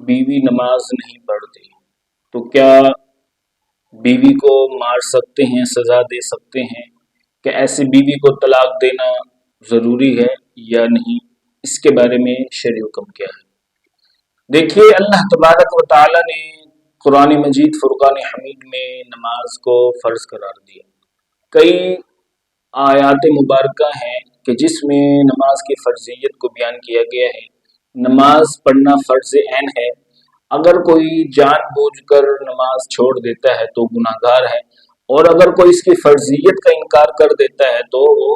بیوی نماز نہیں پڑھتی تو کیا بیوی کو مار سکتے ہیں، سزا دے سکتے ہیں؟ کہ ایسی بیوی کو طلاق دینا ضروری ہے یا نہیں؟ اس کے بارے میں شرعی حکم کیا ہے؟ دیکھیے، اللہ تبارک و تعالی نے قرآن مجید فرقان حمید میں نماز کو فرض قرار دیا۔ کئی آیات مبارکہ ہیں کہ جس میں نماز کی فرضیت کو بیان کیا گیا ہے۔ نماز پڑھنا فرض عین ہے۔ اگر کوئی جان بوجھ کر نماز چھوڑ دیتا ہے تو گناہگار ہے، اور اگر کوئی اس کی فرضیت کا انکار کر دیتا ہے تو وہ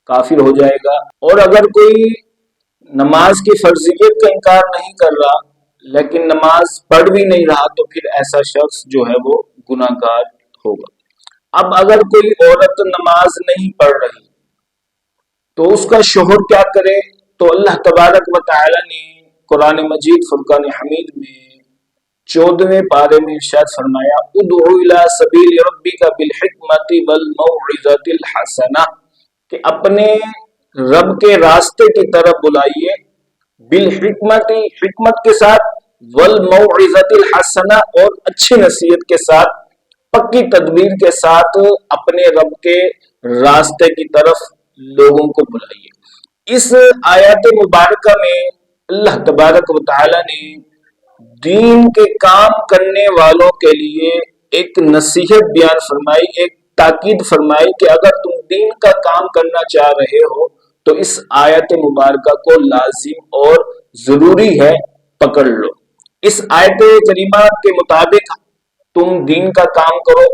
کافر ہو جائے گا۔ اور اگر کوئی نماز کی فرضیت کا انکار نہیں کر رہا لیکن نماز پڑھ بھی نہیں رہا تو پھر ایسا شخص جو ہے وہ گناہگار ہوگا۔ اب اگر کوئی عورت نماز نہیں پڑھ رہی تو اس کا شوہر کیا کرے؟ تو اللہ تبارک و تعالی نے قرآن مجید فرقان حمید میں 14ویں پارے میں ارشاد فرمایا، ادعو الی سبیل ربک بالحکمۃ والموعظۃ الحسنہ، کہ اپنے رب کے راستے کی طرف بلائیے، بالحکمت، حکمت کے ساتھ، والموعظۃ الحسنہ، اور اچھی نصیحت کے ساتھ، پکی تدبیر کے ساتھ اپنے رب کے راستے کی طرف لوگوں کو بلائیے۔ اس آیات مبارکہ میں اللہ تبارک و تعالی نے دین کے کام کرنے والوں کے لیے ایک نصیحت بیان فرمائی، ایک تاکید فرمائی کہ اگر تم دین کا کام کرنا چاہ رہے ہو تو اس آیت مبارکہ کو لازم اور ضروری ہے پکڑ لو۔ اس آیت کریمہ کے مطابق تم دین کا کام کرو۔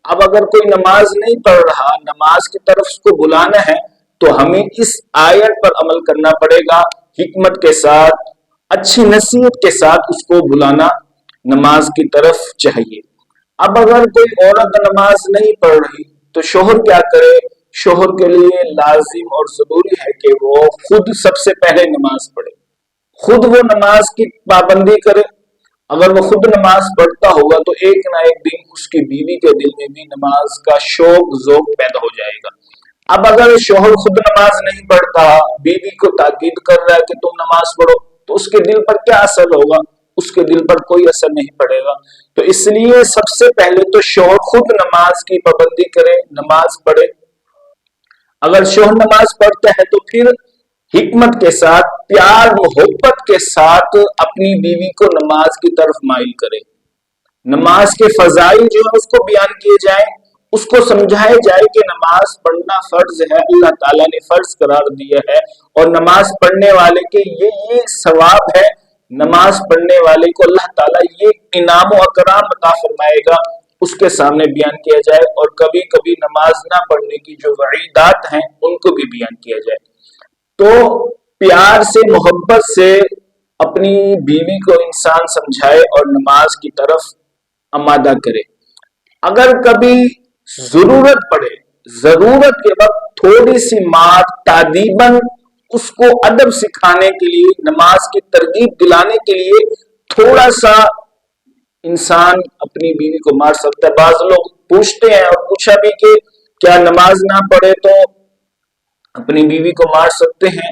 اب اگر کوئی نماز نہیں پڑھ رہا، نماز کی طرف اس کو بلانا ہے تو ہمیں اس آیت پر عمل کرنا پڑے گا، حکمت کے ساتھ، اچھی نصیحت کے ساتھ اس کو بلانا نماز کی طرف چاہیے۔ اب اگر کوئی عورت نماز نہیں پڑھ رہی تو شوہر کیا کرے؟ شوہر کے لیے لازم اور ضروری ہے کہ وہ خود سب سے پہلے نماز پڑھے، خود وہ نماز کی پابندی کرے۔ اگر وہ خود نماز پڑھتا ہوگا تو ایک نہ ایک دن اس کی بیوی کے دل میں بھی نماز کا شوق ذوق پیدا ہو جائے گا۔ اب اگر شوہر خود نماز نہیں پڑھتا، بیوی کو تاکید کر رہا ہے کہ تم نماز پڑھو، تو اس کے دل پر کیا اثر ہوگا؟ اس کے دل پر کوئی اثر نہیں پڑے گا۔ تو اس لیے سب سے پہلے تو شوہر خود نماز کی پابندی کرے، نماز پڑھے۔ اگر شوہر نماز پڑھتا ہے تو پھر حکمت کے ساتھ، پیار محبت کے ساتھ اپنی بیوی کو نماز کی طرف مائل کرے۔ نماز کے فضائل جو ہے اس کو بیان کیے جائیں، اس کو سمجھائے جائے کہ نماز پڑھنا فرض ہے، اللہ تعالیٰ نے فرض قرار دیا ہے، اور نماز پڑھنے والے کے یہ ثواب ہے، نماز پڑھنے والے کو اللہ تعالیٰ یہ انعام و اکرام عطا فرمائے گا، اس کے سامنے بیان کیا جائے، اور کبھی کبھی نماز نہ پڑھنے کی جو وعیدات ہیں ان کو بھی بیان کیا جائے۔ تو پیار سے، محبت سے اپنی بیوی کو انسان سمجھائے اور نماز کی طرف آمادہ کرے۔ اگر کبھی ضرورت پڑے، ضرورت کے وقت تھوڑی سی مار، تادیباً اس کو ادب سکھانے کے لیے، نماز کی ترغیب دلانے کے لیے تھوڑا سا انسان اپنی بیوی کو مار سکتا ہے۔ بعض لوگ پوچھتے ہیں، اور پوچھا بھی کہ کیا نماز نہ پڑھے تو اپنی بیوی کو مار سکتے ہیں؟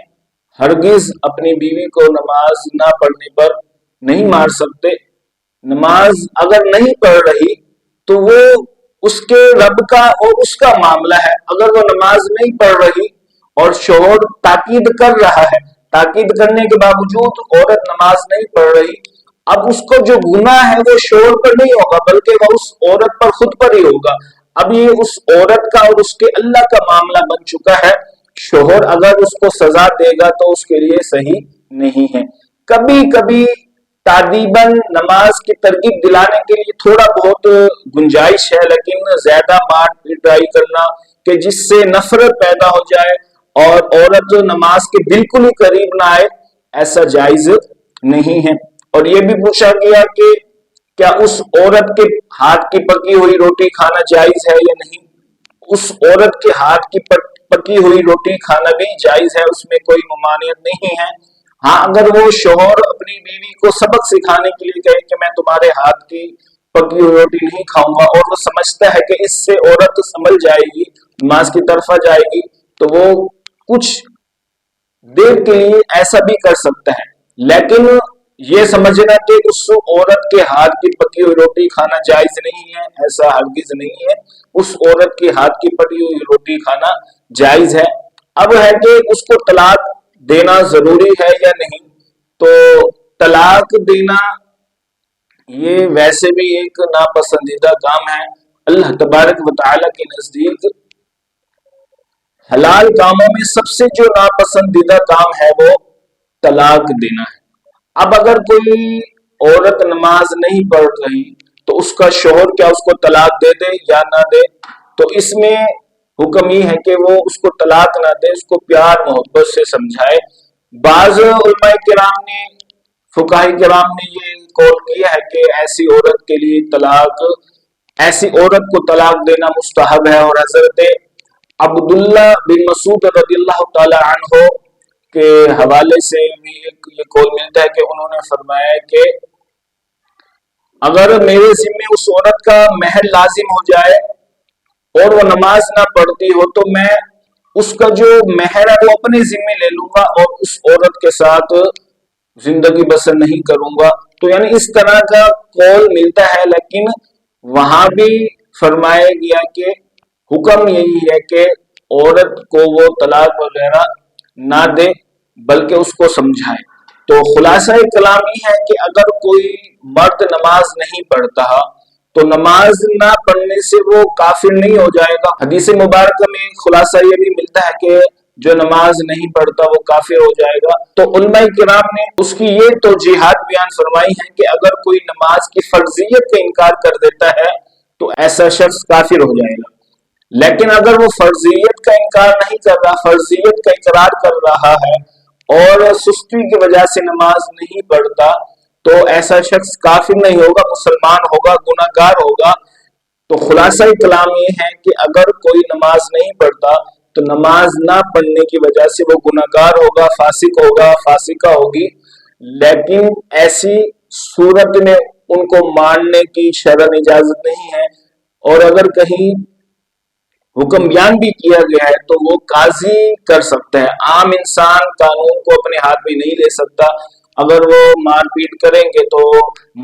ہرگز اپنی بیوی کو نماز نہ پڑھنے پر نہیں مار سکتے۔ نماز اگر نہیں پڑھ رہی تو وہ اس کے رب کا اور اس کا معاملہ ہے۔ اگر وہ نماز نہیں پڑھ رہی اور شوہر تاکید کر رہا ہے، تاکید کرنے کے باوجود عورت نماز نہیں پڑھ رہی، اب اس کو جو گناہ ہے وہ شوہر پر نہیں ہوگا بلکہ وہ اس عورت پر خود پر ہی ہوگا۔ اب یہ اس عورت کا اور اس کے اللہ کا معاملہ بن چکا ہے۔ شوہر اگر اس کو سزا دے گا تو اس کے لیے صحیح نہیں ہے۔ کبھی کبھی تادیباً نماز کی ترغیب دلانے کے لیے تھوڑا بہت گنجائش ہے، لیکن زیادہ مار پٹائی کرنا کہ جس سے نفرت پیدا ہو جائے اور عورت نماز کے بالکل ہی قریب نہ آئے، ایسا جائز نہیں ہے۔ اور یہ بھی پوچھا گیا کہ کیا اس عورت کے ہاتھ کی پکی ہوئی روٹی کھانا جائز ہے یا نہیں؟ اس عورت کے ہاتھ کی پکی ہوئی روٹی کھانا بھی جائز ہے، اس میں کوئی ممانعت نہیں ہے۔ ہاں، اگر وہ شوہر اپنی بیوی کو سبق سکھانے کے لیے کہے کہ میں تمہارے ہاتھ کی پکی ہوئی روٹی نہیں کھاؤں گا، اور وہ سمجھتا ہے کہ اس سے عورت سنبھل جائے گی، نماز کی طرف آ جائے گی، تو وہ کچھ دیر کے لیے ایسا بھی کر سکتا ہے، لیکن یہ سمجھنا کہ اس عورت کے ہاتھ کی پکی ہوئی روٹی کھانا جائز نہیں ہے، ایسا ہرگز نہیں ہے، اس عورت کے ہاتھ کی پکی ہوئی روٹی کھانا جائز ہے۔ اب ہے کہ اس کو طلاق دینا ضروری ہے یا نہیں، تو طلاق دینا یہ ویسے بھی ایک ناپسندیدہ کام ہے۔ اللہ تبارک و تعالی کے نزدیک حلال کاموں میں سب سے جو ناپسندیدہ کام ہے وہ طلاق دینا ہے۔ اب اگر کوئی عورت نماز نہیں پڑھ رہی تو اس کا شوہر کیا اس کو طلاق دے دے یا نہ دے، تو اس میں حکم یہ ہے کہ وہ اس کو طلاق نہ دے، اس کو پیار محبت سے سمجھائے۔ بعض علماء کرام نے، فقہاء کرام نے یہ قول کیا ہے کہ ایسی عورت کے لیے طلاق، ایسی عورت کو طلاق دینا مستحب ہے، اور حضرت عبداللہ بن مسعود رضی اللہ تعالی عنہ کے حوالے سے بھی ایک یہ قول ملتا ہے کہ انہوں نے فرمایا کہ اگر میرے ذمے اس عورت کا مہر لازم ہو جائے اور وہ نماز نہ پڑھتی ہو تو میں اس کا جو مہر ہے وہ اپنے ذمے لے لوں گا اور اس عورت کے ساتھ زندگی بسر نہیں کروں گا۔ تو یعنی اس طرح کا قول ملتا ہے، لیکن وہاں بھی فرمایا گیا کہ حکم یہی ہے کہ عورت کو وہ طلاق وغیرہ نہ دے بلکہ اس کو سمجھائے۔ تو خلاصہ کلام یہ ہے کہ اگر کوئی مرد نماز نہیں پڑھتا تو نماز نہ پڑھنے سے وہ کافر نہیں ہو جائے گا۔ حدیث مبارکہ میں خلاصہ یہ بھی ملتا ہے کہ جو نماز نہیں پڑھتا وہ کافر ہو جائے گا۔ تو علماء کرام نے اس کی یہ توجیحات بیان فرمائی ہیں کہ اگر کوئی نماز کی فرضیت کا انکار کر دیتا ہے تو ایسا شخص کافر ہو جائے گا، لیکن اگر وہ فرضیت کا انکار نہیں کر رہا، فرضیت کا اقرار کر رہا ہے اور سستی کی وجہ سے نماز نہیں پڑھتا تو ایسا شخص کافر نہیں ہوگا، مسلمان ہوگا، گناہ گار ہوگا۔ تو خلاصہ کلام یہ ہے کہ اگر کوئی نماز نہیں پڑھتا تو نماز نہ پڑھنے کی وجہ سے وہ گناہ گار ہوگا، فاسق ہوگا، فاسقہ ہوگی، لیکن ایسی صورت میں ان کو ماننے کی شرعن اجازت نہیں ہے۔ اور اگر کہیں حکم بیان بھی کیا گیا ہے تو وہ قاضی کر سکتا ہے، عام انسان قانون کو اپنے ہاتھ میں نہیں لے سکتا۔ اگر وہ مار پیٹ کریں گے تو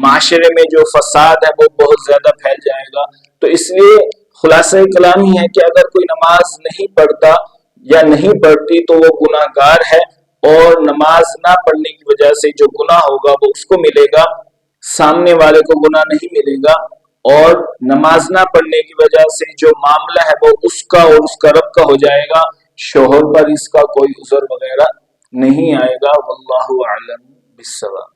معاشرے میں جو فساد ہے وہ بہت زیادہ پھیل جائے گا۔ تو اس لیے خلاصہ کلام ہی ہے کہ اگر کوئی نماز نہیں پڑھتا یا نہیں پڑھتی تو وہ گناہ گار ہے، اور نماز نہ پڑھنے کی وجہ سے جو گناہ ہوگا وہ اس کو ملے گا، سامنے والے کو گناہ نہیں ملے گا۔ اور نماز نہ پڑھنے کی وجہ سے جو معاملہ ہے وہ اس کا اور اس کا رب کا ہو جائے گا، شوہر پر اس کا کوئی عذر وغیرہ نہیں آئے گا۔ واللہ اعلم بالصواب۔